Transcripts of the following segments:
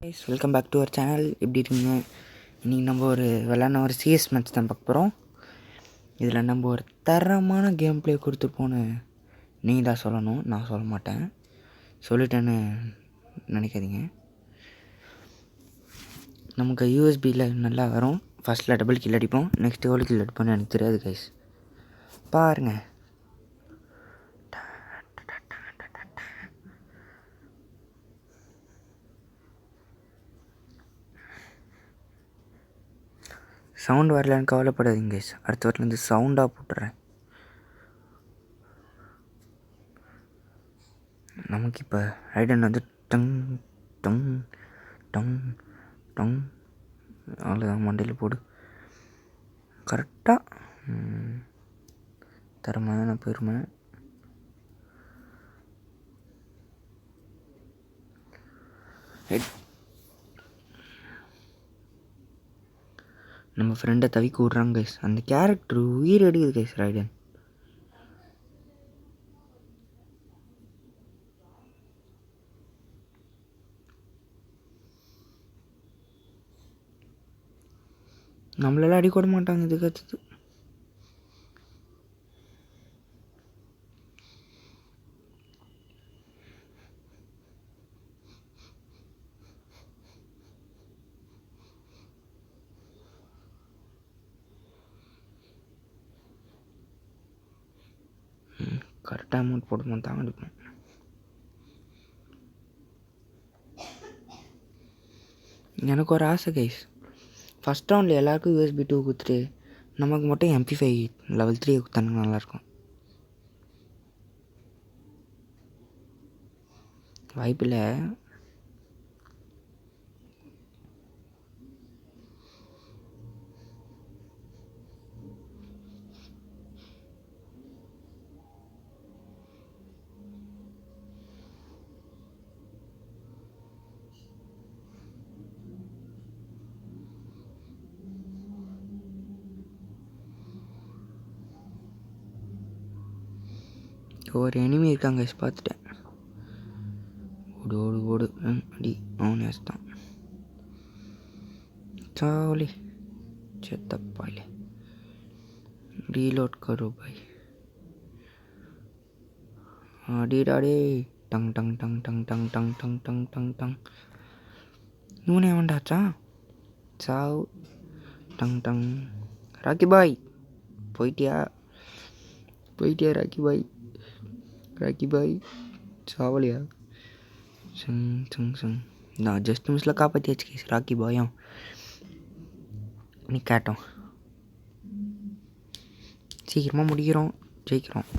Guys, welcome back to our channel. எப்படி இருக்கீங்க? இன்றைக்கி நம்ம விளாட்ன ஒரு சிஎஸ் மேட்ச் தான் பார்க்க போகிறோம். இதில் நம்ம ஒரு தரமான கேம் ப்ளே கொடுத்து போன நீ தான் சொல்லணும், நான் சொல்ல மாட்டேன். சொல்லிட்டேன்னு நினைக்காதீங்க. நமக்கு யூஎஸ்பியில் நல்லா வரும். ஃபஸ்ட்டில் டபுள் கில் அடிப்போம், நெக்ஸ்ட் எவ்வளோ கில் அடிப்போம்னு எனக்கு தெரியாது கைஸ். பாருங்கள். சவுண்ட் வரலன்னு கவலைப்படாதீங்க கைஸ். அடுத்த வாட்டிலேருந்து சவுண்டாக போட்டுறேன். நமக்கு இப்போ ரைடன் வந்து டங் டங் டங் டங் அவ்வளோதான். மண்டையில் போடு. கரெக்டாக தரமான பெருமை. நம்ம ஃப்ரெண்டை தவிக்க விட்றாங்க கைஸ். அந்த கேரக்டர் உயிர் எடுக்குது கைஸ். ரைடன் நம்மளெல்லாம் அடிக்கூட மாட்டாங்க. இது கற்றுது. கரெக்டாக அமௌண்ட் போடுமா தாங்க அடிப்போம். எனக்கு ஒரு ஆசை கைஸ். ஃபஸ்ட் ரவுண்டில் எல்லாருக்கும் யூஎஸ்பி 2 கொடுத்துட்டு நமக்கு மட்டும் MP5 லெவல் 3 கொடுத்தானுங்க நல்லாயிருக்கும். வாய்ப்பில்லை. ஒரு எனிமி இருக்காங்க கைஸ், பார்த்துட்டேன். ஓடு ஓடு ஓடு. அடி அவனே தான் சாவலி செத்தப்பாயிலே. ரீலோட் கரு பாய். அடிடாடே. டங் டங் டங் டங் டங் டங் டங் டங் டங் டங். நூனே வேண்டாச்சா சாவ். டங் டங். ராக்கி பாய் போயிட்டியா ராக்கி பாய்? ராக்கி பாய் சாவலியா? சங் சங் சங். நான் ஜஸ்ட் மிஸ்ஸில் காப்பாற்றியாச்சு கேஸ் ராக்கி பாயும். நீ கேட்டோம். சீக்கிரமாக முடிக்கிறோம், ஜெயிக்கிறோம்.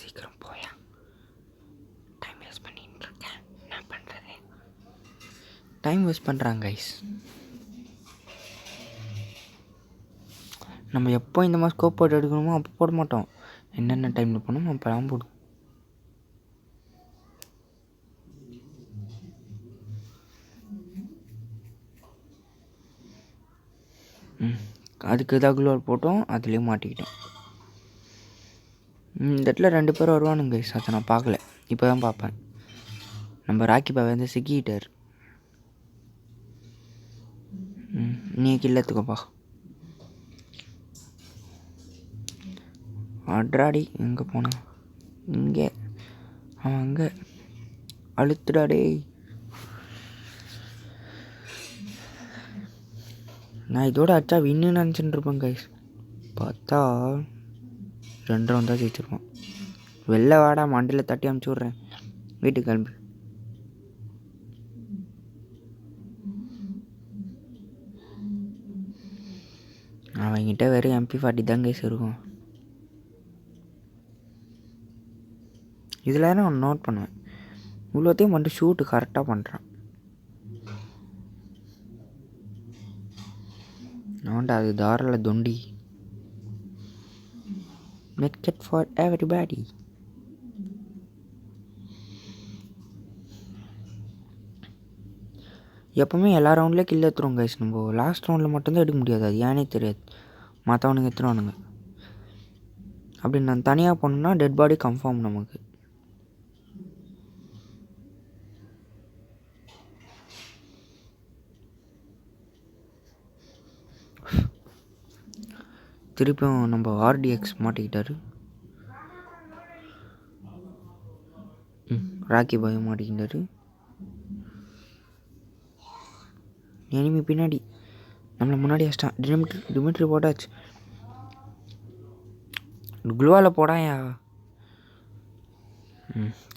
சீக்கிரம் போயா. டைம் வேஸ்ட் பண்ணிட்டு இருக்கேன். என்ன பண்ணுறது? டைம் வேஸ்ட் பண்ணுறாங்க கைஸ். நம்ம எப்போ இந்த மாதிரி ஸ்கோப் போட்டு எடுக்கணுமோ அப்போ போட மாட்டோம். என்னென்ன டைமில் போனோமோ அப்போலாம் போடும். அதுக்கு எதாவது குளோர் போட்டோம், அதுலேயும் மாட்டிக்கிட்டோம். இந்த இடத்துல 2 பேர் வருவானுங்க கைஸ். அதை நான் பார்க்கல, இப்போ தான் பார்ப்பேன். நம்ம ராக்கி பாவை வந்து சிக்கிட்டார். நீ கில்லத்துக்கப்பா. அட்ராடி எங்கே போனான்? இங்கே அவன் அங்கே அழுத்துடாடே. நான் இதோட அச்சா வின்னு நினச்சிட்டு இருப்பேன் கைஸ். பார்த்தா 2 ரவுண்ட் தான் ஜெயிச்சிருப்பான். வெளில வாடா, மண்டியில் தட்டி அமுச்சு விட்றேன். வீட்டுக்கு கிளம்பு. அவங்ககிட்ட வெறும் MP40 தான் கைஸ் இருக்கும். இதில் நான் நோட் பண்ணுவேன், இவ்வளோத்தையும் மட்டும் ஷூட்டு கரெக்டாக பண்ணுறான். அவன்டா அது தாரில் தொண்டி. Medkit for everybody. எப்போவுமே எல்லா ரவுண்ட்லேயும் கில் எடுத்துருவோம் கைஸ். நம்ம லாஸ்ட் ரவுண்டில் மட்டும்தான் எடுக்க முடியாது. அது ஏனே தெரியாது. மற்றவனுங்க எடுத்துருவானுங்க. அப்படி நான் தனியாக போனோம்னா டெட் பாடி கன்ஃபார்ம் நமக்கு. திருப்பியும் நம்ம ஆர்டிஎக்ஸ் மாட்டிக்கிட்டாரு. ராக்கி பாய் மாட்டிக்கிட்டாரு. எனிமி பின்னாடி நம்மளை முன்னாடி வச்சிட்டான். டிமிட்ரி போட்டாச்சு. குளுவாவில் போடாயா.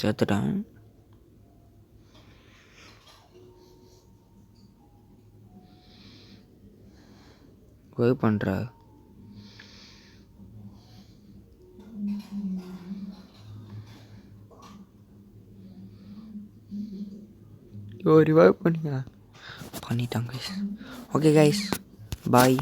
சேர்த்துட்டான். வேவ் பண்ணுற ரிவைவ் பண்ணிட்டான் கைஸ். ஓகே கைஸ், பாய்.